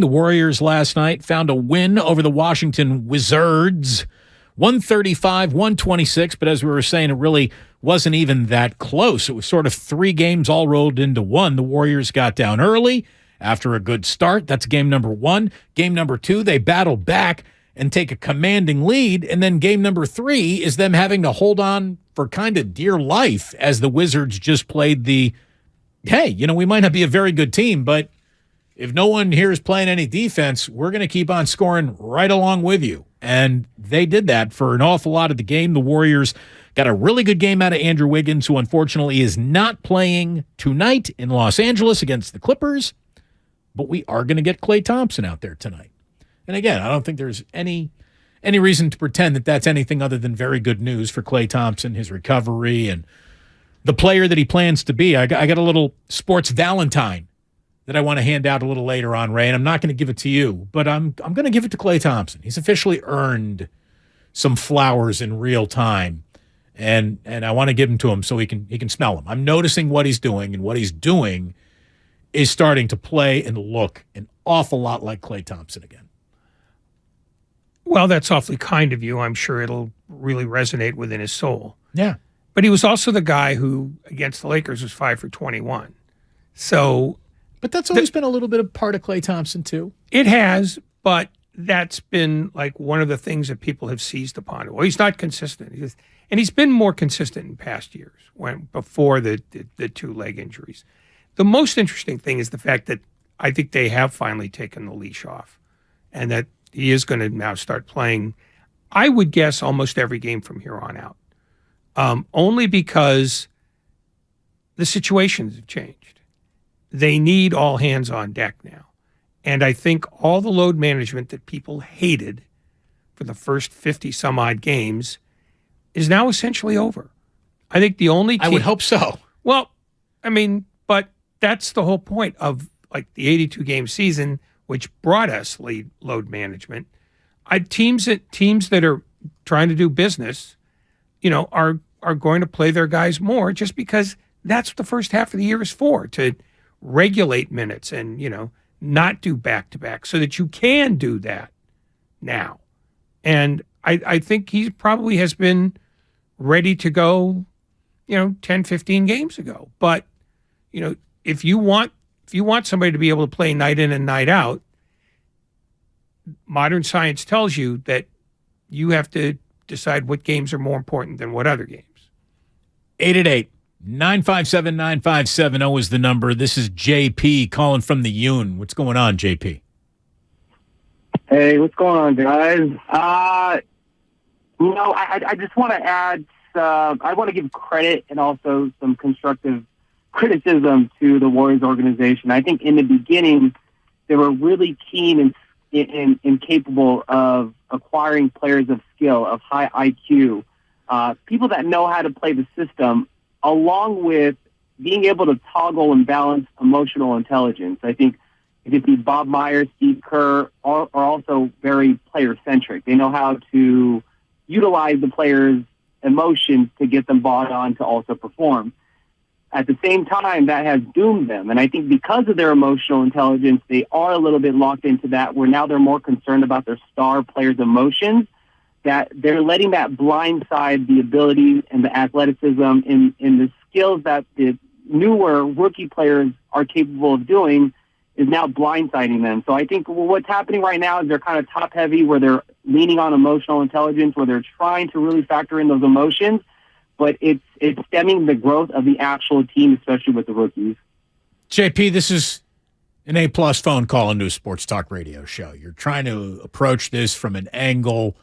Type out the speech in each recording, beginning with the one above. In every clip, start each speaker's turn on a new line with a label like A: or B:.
A: The Warriors last night found a win over the Washington Wizards, 135-126, but as we were saying, it really wasn't even that close. It was sort of three games all rolled into one. The Warriors got down early after a good start. That's game number one. Game number two, they battled back and take a commanding lead, and then game number three is them having to hold on for kind of dear life as the Wizards just played the, hey, we might not be a very good team, but if no one here is playing any defense, we're going to keep on scoring right along with you. And they did that for an awful lot of the game. The Warriors got a really good game out of Andrew Wiggins, who unfortunately is not playing tonight in Los Angeles against the Clippers. But we are going to get Klay Thompson out there tonight. And again, I don't think there's any reason to pretend that that's anything other than very good news for Klay Thompson, his recovery, and the player that he plans to be. I got a little sports Valentine that I want to hand out a little later on, Ray, and I'm not going to give it to you, but I'm going to give it to Klay Thompson. He's officially earned some flowers in real time, and I want to give them to him so he can smell them. I'm noticing what he's doing, and what he's doing is starting to play and look an awful lot like Klay Thompson again.
B: Well, that's awfully kind of you. I'm sure it'll really resonate within his soul.
A: Yeah.
B: But he was also the guy who, against the Lakers, was 5 for 21. So...
A: But that's always been a little bit of part of Klay Thompson, too.
B: It has, but that's been like one of the things that people have seized upon. Well, he's not consistent. And he's been more consistent in past years before the two leg injuries. The most interesting thing is the fact that I think they have finally taken the leash off and that he is going to now start playing, I would guess, almost every game from here on out. Only because the situations have changed. They need all hands on deck now. And I think all the load management that people hated for the first 50 some odd games is now essentially over. I think the only team,
A: I would hope so.
B: Well, I mean, but that's the whole point of like the 82 game season, which brought us load management. Teams that are trying to do business, are going to play their guys more just because that's what the first half of the year is for, to regulate minutes and, not do back-to-back so that you can do that now. And I think he probably has been ready to go, 10, 15 games ago. But, if you want somebody to be able to play night in and night out, modern science tells you that you have to decide what games are more important than what other games.
A: 888-957-9570 is the number. This is JP calling from the Yoon. What's going on, JP?
C: Hey, what's going on, guys? I just want to add, I want to give credit and also some constructive criticism to the Warriors organization. I think in the beginning, they were really keen and capable of acquiring players of skill, of high IQ, people that know how to play the system, along with being able to toggle and balance emotional intelligence. I think you could see Bob Myers, Steve Kerr are also very player-centric. They know how to utilize the players' emotions to get them bought on to also perform. At the same time, that has doomed them. And I think because of their emotional intelligence, they are a little bit locked into that, where now they're more concerned about their star players' emotions, that they're letting that blindside the ability and the athleticism and the skills that the newer rookie players are capable of doing is now blindsiding them. So I think what's happening right now is they're kind of top-heavy, where they're leaning on emotional intelligence, where they're trying to really factor in those emotions, but it's stemming the growth of the actual team, especially with the rookies.
A: JP, this is an A-plus phone call into a sports talk radio show. You're trying to approach this from an angle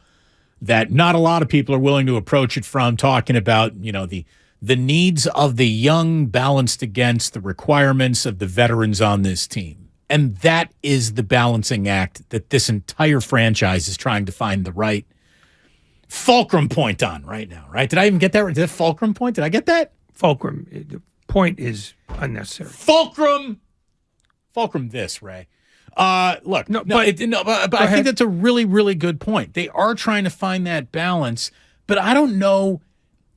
A: that not a lot of people are willing to approach it from, talking about, the needs of the young balanced against the requirements of the veterans on this team. And that is the balancing act that this entire franchise is trying to find the right fulcrum point on right now, right? Did I even get that right? Did that fulcrum point? Did I get that?
B: Fulcrum. The point is unnecessary.
A: Fulcrum this, Ray. But I think that's a really, really good point. They are trying to find that balance, but I don't know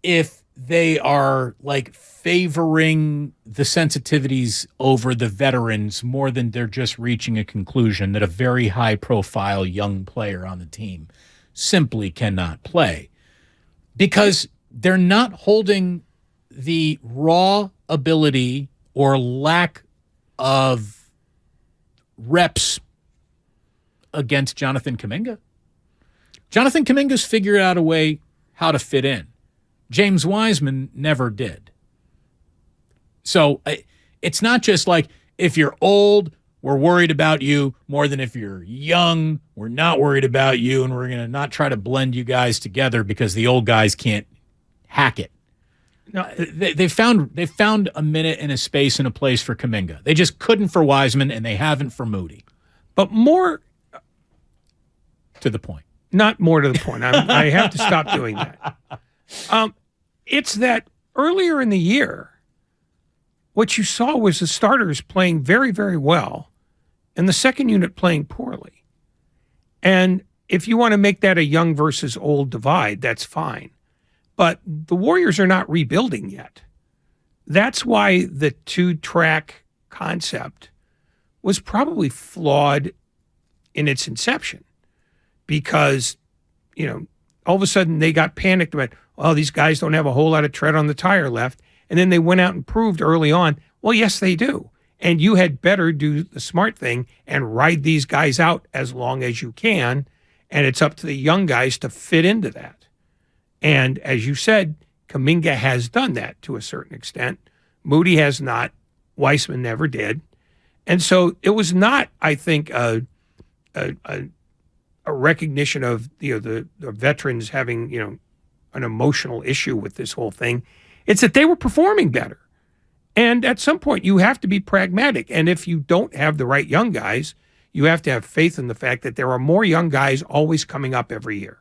A: if they are like favoring the sensitivities over the veterans more than they're just reaching a conclusion that a very high-profile young player on the team simply cannot play because they're not holding the raw ability or lack of reps against Jonathan Kuminga. Jonathan Kuminga's figured out a way how to fit in. James Wiseman never did. So it's not just like if you're old, we're worried about you more than if you're young, we're not worried about you, and we're going to not try to blend you guys together because the old guys can't hack it. No, they found a minute and a space and a place for Kuminga. They just couldn't for Wiseman, and they haven't for Moody.
B: But more
A: to the point.
B: Not more to the point. I have to stop doing that. It's that earlier in the year, what you saw was the starters playing very, very well and the second unit playing poorly. And if you want to make that a young versus old divide, that's fine. But the Warriors are not rebuilding yet. That's why the two-track concept was probably flawed in its inception because, all of a sudden they got panicked about, well, these guys don't have a whole lot of tread on the tire left. And then they went out and proved early on, well, yes, they do. And you had better do the smart thing and ride these guys out as long as you can. And it's up to the young guys to fit into that. And as you said, Kuminga has done that to a certain extent. Moody has not. Wiseman never did. And so it was not, I think, a recognition of the veterans having, an emotional issue with this whole thing. It's that they were performing better. And at some point, you have to be pragmatic. And if you don't have the right young guys, you have to have faith in the fact that there are more young guys always coming up every year.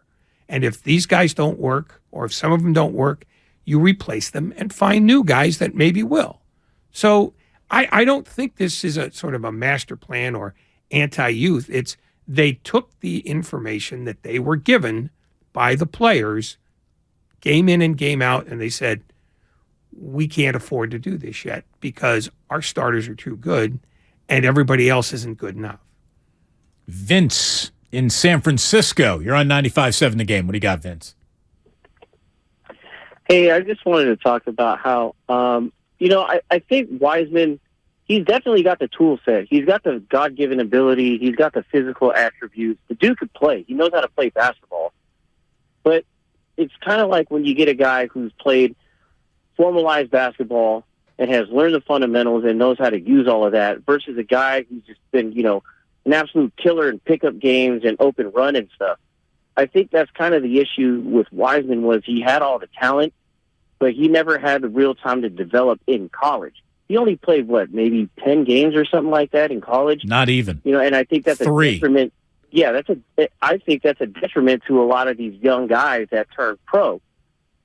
B: And if these guys don't work, or if some of them don't work, you replace them and find new guys that maybe will. So I don't think this is a sort of a master plan or anti-youth. It's they took the information that they were given by the players game in and game out, and they said, we can't afford to do this yet because our starters are too good and everybody else isn't good enough.
A: Vince in San Francisco. You're on 95.7 The Game. What do you got, Vince?
D: Hey, I just wanted to talk about how, I think Wiseman, he's definitely got the tool set. He's got the God-given ability. He's got the physical attributes. The dude could play. He knows how to play basketball. But it's kind of like when you get a guy who's played formalized basketball and has learned the fundamentals and knows how to use all of that versus a guy who's just been, an absolute killer in pickup games and open run and stuff. I think that's kind of the issue with Wiseman was he had all the talent, but he never had the real time to develop in college. He only played, maybe 10 games or something like that in college?
A: Not even.
D: And I think that's
A: 3.
D: a detriment. Yeah, I think that's a detriment to a lot of these young guys that turn pro.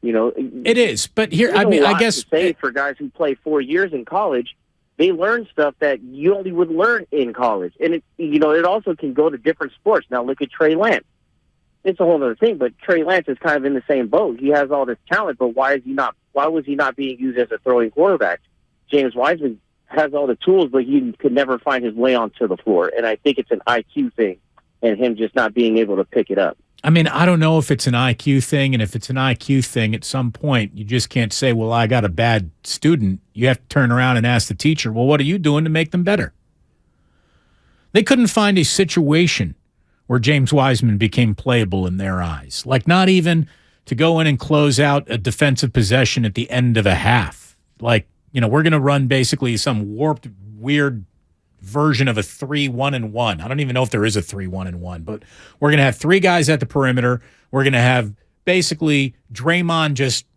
A: It is, but here,
D: I
A: guess
D: to say for guys who play 4 years in college, they learn stuff that you only would learn in college, and it also can go to different sports. Now look at Trey Lance; it's a whole other thing. But Trey Lance is kind of in the same boat. He has all this talent, but why was he not being used as a throwing quarterback? James Wiseman has all the tools, but he could never find his way onto the floor, and I think it's an IQ thing, and him just not being able to pick it up.
A: I mean, I don't know if it's an IQ thing, and if it's an IQ thing, at some point, you just can't say, well, I got a bad student. You have to turn around and ask the teacher, well, what are you doing to make them better? They couldn't find a situation where James Wiseman became playable in their eyes, like not even to go in and close out a defensive possession at the end of a half. Like, we're going to run basically some warped, weird version of a 3-1-1. I don't even know if there is a 3-1-1, but we're going to have 3 guys at the perimeter. We're going to have basically Draymond just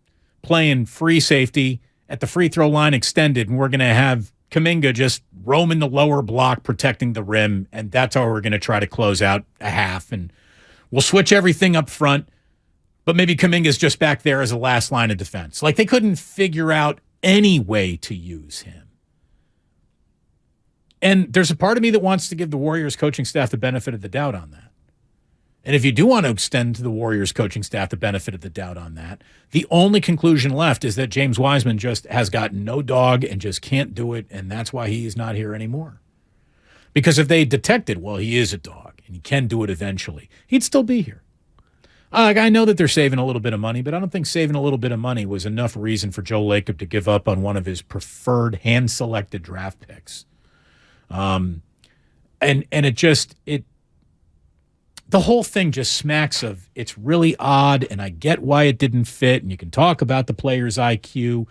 A: playing free safety at the free throw line extended, and we're going to have Kuminga just roaming the lower block, protecting the rim, and that's how we're going to try to close out a half. And we'll switch everything up front, but maybe Kuminga's just back there as a last line of defense. Like, they couldn't figure out any way to use him. And there's a part of me that wants to give the Warriors coaching staff the benefit of the doubt on that. And if you do want to extend to the Warriors coaching staff the benefit of the doubt on that, the only conclusion left is that James Wiseman just has got no dog and just can't do it, and that's why he is not here anymore. Because if they detected, well, he is a dog and he can do it eventually, he'd still be here. I know that they're saving a little bit of money, but I don't think saving a little bit of money was enough reason for Joe Lacob to give up on one of his preferred hand-selected draft picks. And the whole thing just smacks of it's really odd, and I get why it didn't fit, and you can talk about the player's IQ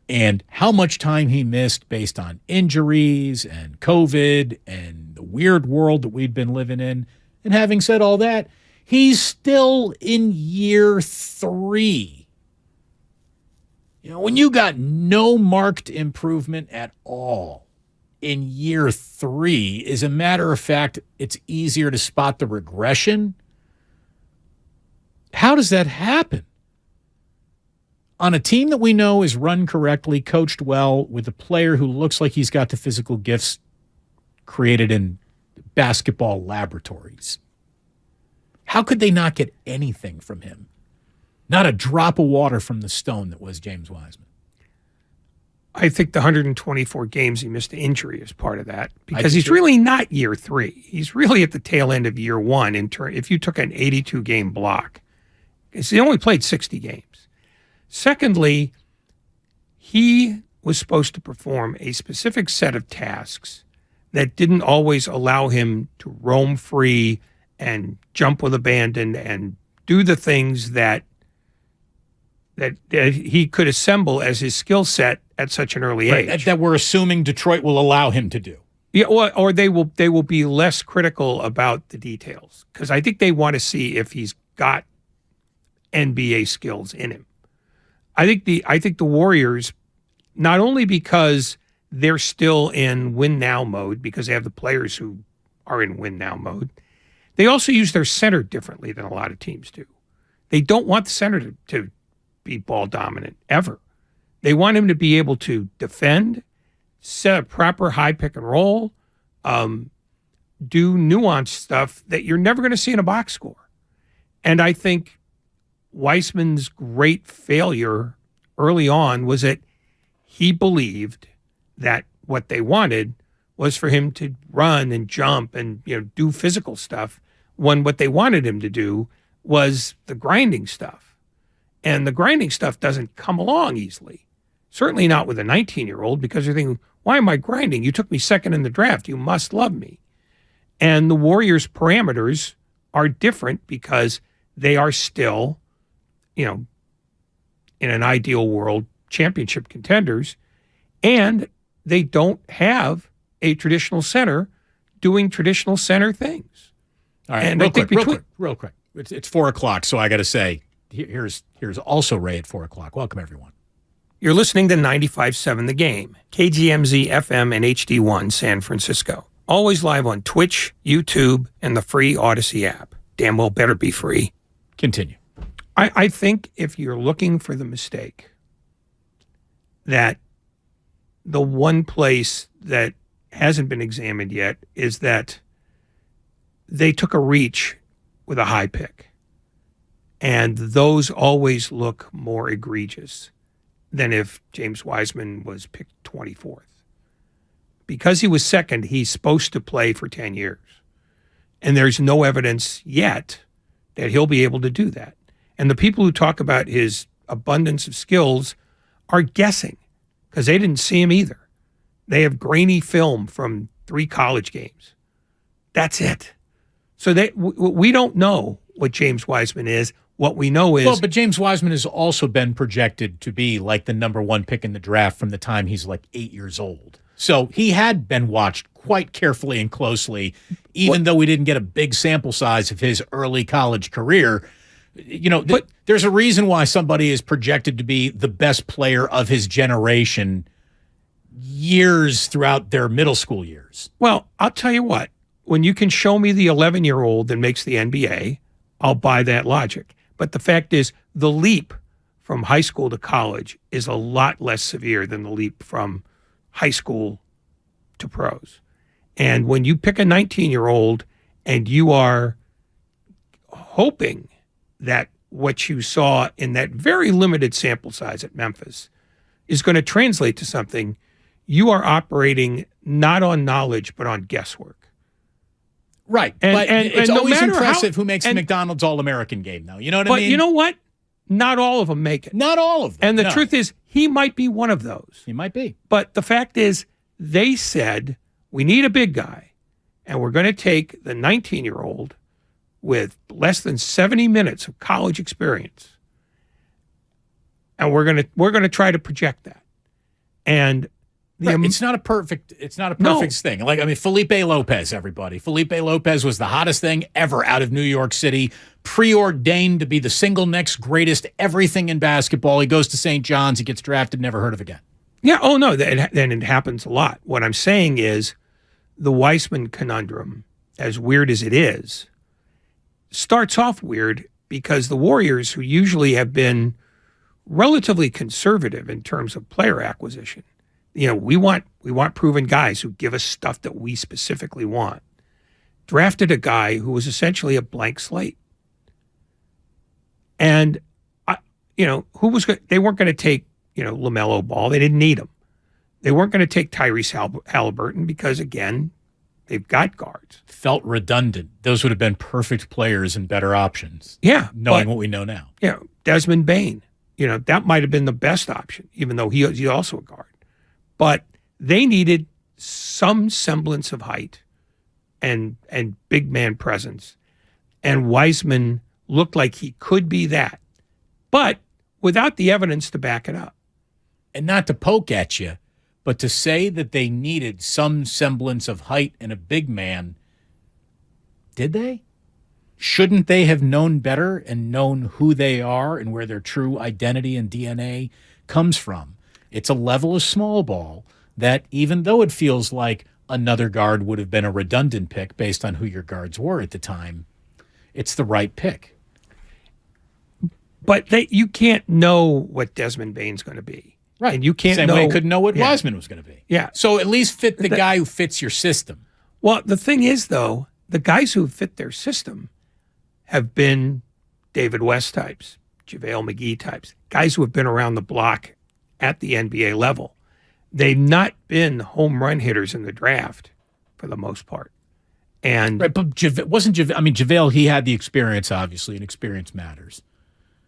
A: and how much time he missed based on injuries and COVID and the weird world that we'd been living in. And having said all that, he's still in year 3. When you got no marked improvement at all in year 3, as a matter of fact, it's easier to spot the regression. How does that happen? On a team that we know is run correctly, coached well, with a player who looks like he's got the physical gifts created in basketball laboratories. How could they not get anything from him? Not a drop of water from the stone that was James Wiseman.
B: I think the 124 games he missed to injury is part of that, because he's really not year 3. He's really at the tail end of year 1 if you took an 82-game block. Because he only played 60 games. Secondly, he was supposed to perform a specific set of tasks that didn't always allow him to roam free and jump with abandon and do the things that he could assemble as his skill set at such an early age.
A: That we're assuming Detroit will allow him to do.
B: Yeah, or they will be less critical about the details, because I think they want to see if he's got NBA skills in him. I think the Warriors, not only because they're still in win now mode, because they have the players who are in win now mode, they also use their center differently than a lot of teams do. They don't want the center to be ball dominant ever. They want him to be able to defend, set a proper high pick and roll, do nuanced stuff that you're never going to see in a box score. And I think Wiseman's great failure early on was that he believed that what they wanted was for him to run and jump and do physical stuff, when what they wanted him to do was the grinding stuff. And the grinding stuff doesn't come along easily. Certainly not with a 19-year-old, because you're thinking, why am I grinding? You took me second in the draft. You must love me. And the Warriors' parameters are different because they are still, in an ideal world, championship contenders, and they don't have a traditional center doing traditional center things.
A: All right,
B: and
A: real quick. It's 4 o'clock, so I got to say, here's also Ray at 4 o'clock. Welcome, everyone.
B: You're listening to 95.7 The Game, KGMZ FM and HD1 San Francisco. Always live on Twitch, YouTube, and the free Odyssey app. Damn well better be free.
A: Continue.
B: I think if you're looking for the mistake, that the one place that hasn't been examined yet is that they took a reach with a high pick. And those always look more egregious than if James Wiseman was picked 24th. Because he was second, he's supposed to play for 10 years. And there's no evidence yet that he'll be able to do that. And the people who talk about his abundance of skills are guessing, because they didn't see him either. They have grainy film from 3 college games. That's it. So we don't know what James Wiseman is. What we know is...
A: Well, but James Wiseman has also been projected to be like the number 1 pick in the draft from the time he's like 8 years old. So he had been watched quite carefully and closely, even though we didn't get a big sample size of his early college career. But there's a reason why somebody is projected to be the best player of his generation years throughout their middle school years.
B: Well, I'll tell you what. When you can show me the 11-year-old that makes the NBA, I'll buy that logic. But the fact is, the leap from high school to college is a lot less severe than the leap from high school to pros. And when you pick a 19-year-old and you are hoping that what you saw in that very limited sample size at Memphis is going to translate to something. You are operating not on knowledge, but on guesswork.
A: Right. But it's always impressive who makes the McDonald's All-American game, though. You know what I mean?
B: But you know what? Not all of them make it.
A: Not all of them.
B: And the truth is, he might be one of those.
A: He might be.
B: But the fact is, they said, we need a big guy, and we're going to take the 19-year-old with less than 70 minutes of college experience, and we're going to try to project that. And
A: it's not a perfect thing. Like, I mean, Felipe Lopez, everybody. Felipe Lopez was the hottest thing ever out of New York City, preordained to be the single next greatest everything in basketball. He goes to St. John's, he gets drafted, never heard of again.
B: Yeah, oh no, then it happens a lot. What I'm saying is the Wiseman conundrum, as weird as it is, starts off weird because the Warriors, who usually have been relatively conservative in terms of player acquisition, we want proven guys who give us stuff that we specifically want. Drafted a guy who was essentially a blank slate. And they weren't going to take, Lamello Ball. They didn't need him. They weren't going to take Tyrese Halliburton because, again, they've got guards.
A: Felt redundant. Those would have been perfect players and better options.
B: Yeah.
A: Knowing what we know now.
B: Yeah. Desmond Bane, that might have been the best option, even though he's also a guard. But they needed some semblance of height and big man presence. And Wiseman looked like he could be that, but without the evidence to back it up.
A: And not to poke at you, but to say that they needed some semblance of height and a big man, did they? Shouldn't they have known better and known who they are and where their true identity and DNA comes from? It's a level of small ball that, even though it feels like another guard would have been a redundant pick based on who your guards were at the time, it's the right pick.
B: But you can't know what Desmond Bane's going to be.
A: Right.
B: And you can't
A: Same
B: know.
A: way you couldn't know what Wiseman was going to be.
B: Yeah.
A: So at least fit the guy who fits your system.
B: Well, the thing is, though, the guys who fit their system have been David West types, JaVale McGee types, guys who have been around the block at the NBA level. They've not been home run hitters in the draft for the most part. And
A: right, but JaVale, he had the experience, obviously, and experience matters.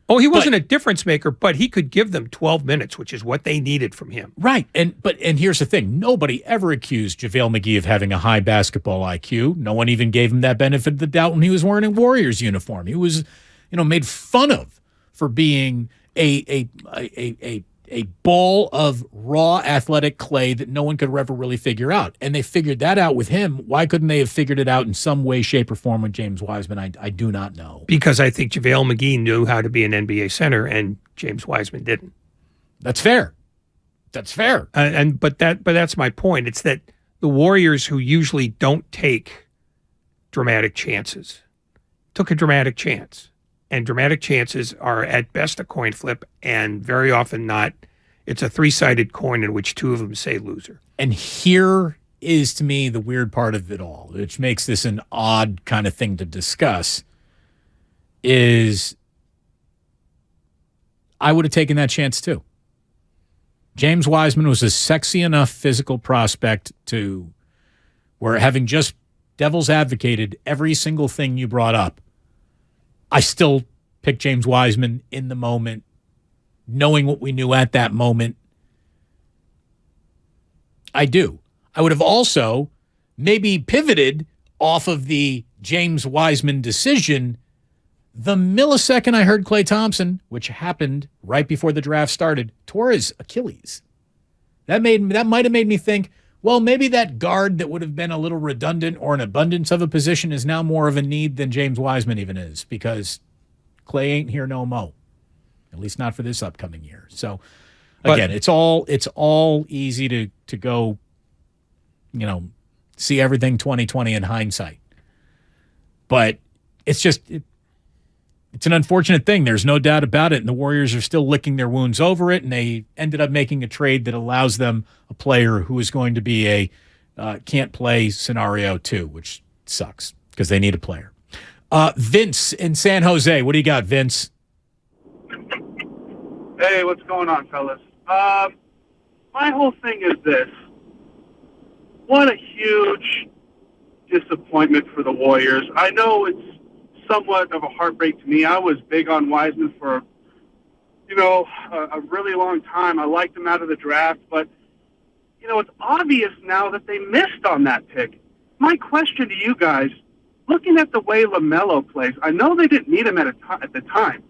B: Oh, he wasn't a difference maker, but he could give them 12 minutes, which is what they needed from him.
A: Right. And here's the thing. Nobody ever accused JaVale McGee of having a high basketball IQ. No one even gave him that benefit of the doubt when he was wearing a Warriors uniform. He was, made fun of for being a ball of raw athletic clay that no one could ever really figure out. And they figured that out with him. Why couldn't they have figured it out in some way, shape, or form with James Wiseman? I do not know.
B: Because I think JaVale McGee knew how to be an NBA center and James Wiseman didn't.
A: That's fair. That's fair.
B: But that's my point. It's that the Warriors, who usually don't take dramatic chances, took a dramatic chance. And dramatic chances are at best a coin flip, and very often not. It's a three-sided coin in which two of them say loser.
A: And here is, to me, the weird part of it all, which makes this an odd kind of thing to discuss, is I would have taken that chance too. James Wiseman was a sexy enough physical prospect to where, having just devil's advocated every single thing you brought up, I still pick James Wiseman in the moment, knowing what we knew at that moment. I do. I would have also maybe pivoted off of the James Wiseman decision the millisecond I heard Klay Thompson, which happened right before the draft started, tore his Achilles. That might have made me think, well, maybe that guard that would have been a little redundant or an abundance of a position is now more of a need than James Wiseman even is, because Klay ain't here no mo, at least not for this upcoming year. So again, it's all easy to go, see everything 2020 in hindsight. But it's just it's an unfortunate thing. There's no doubt about it. And the Warriors are still licking their wounds over it. And they ended up making a trade that allows them a player who is going to be a can't play scenario too, which sucks because they need a player. Vince in San Jose. What do you got, Vince?
E: Hey, what's going on, fellas? My whole thing is this. What a huge disappointment for the Warriors. I know it's somewhat of a heartbreak to me. I was big on Wiseman for, a really long time. I liked him out of the draft, but, it's obvious now that they missed on that pick. My question to you guys, looking at the way Lamello plays, I know they didn't need him at the time,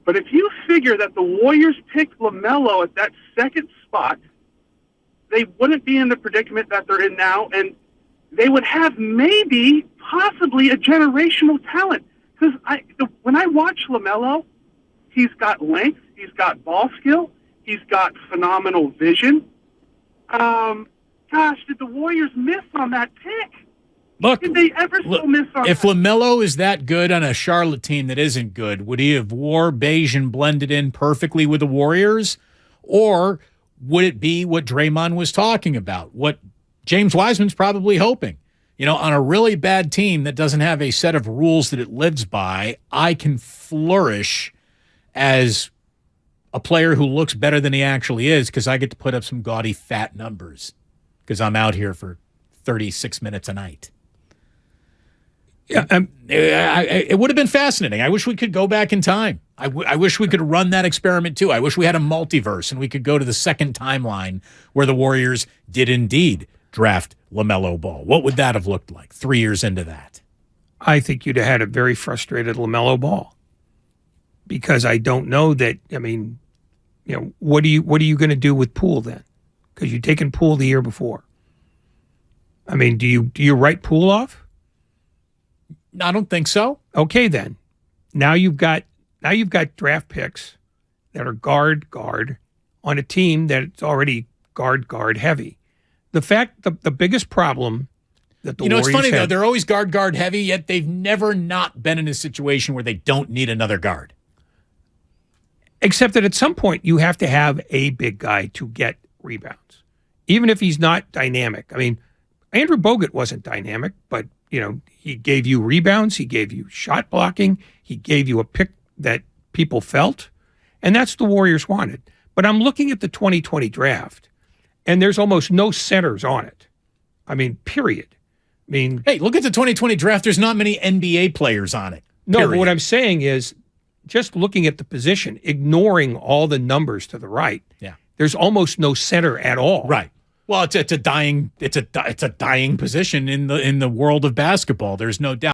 E: but if you figure that the Warriors picked Lamello at that second spot, they wouldn't be in the predicament that they're in now, and they would have maybe, possibly, a generational talent. Because when I watch Lamello, he's got length, he's got ball skill, he's got phenomenal vision. Gosh, did the Warriors miss on that pick?
A: Look,
E: did they ever so miss on
A: if
E: that?
A: LaMelo is that good on a Charlotte team that isn't good, would he have wore beige and blended in perfectly with the Warriors? Or would it be what Draymond was talking about, what James Wiseman's probably hoping? On a really bad team that doesn't have a set of rules that it lives by, I can flourish as a player who looks better than he actually is because I get to put up some gaudy fat numbers because I'm out here for 36 minutes a night. Yeah, it would have been fascinating. I wish we could go back in time. I wish we could run that experiment too. I wish we had a multiverse and we could go to the second timeline where the Warriors did indeed draft Lamello Ball. What would that have looked like 3 years into that?
B: I think you'd have had a very frustrated Lamello Ball because I don't know that. I mean, what are you going to do with Poole then? Because you've taken Poole the year before. I mean, do you write Poole off?
A: I don't think so.
B: Okay, then. Now you've got draft picks that are guard on a team that's already guard heavy. The biggest problem that the Warriors
A: it's funny
B: had,
A: though, they're always guard heavy, yet they've never not been in a situation where they don't need another guard.
B: Except that at some point you have to have a big guy to get rebounds, even if he's not dynamic. I mean, Andrew Bogut wasn't dynamic, but he gave you rebounds, he gave you shot blocking, he gave you a pick that people felt, and that's the Warriors wanted. But I'm looking at the 2020 draft, and there's almost no centers on it. I mean, period. I mean,
A: hey, look at the 2020 draft. There's not many NBA players on it.
B: No, but what I'm saying is, just looking at the position, ignoring all the numbers to the right, there's almost no center at all.
A: Right. Well, it's a dying position in the world of basketball. There's no doubt.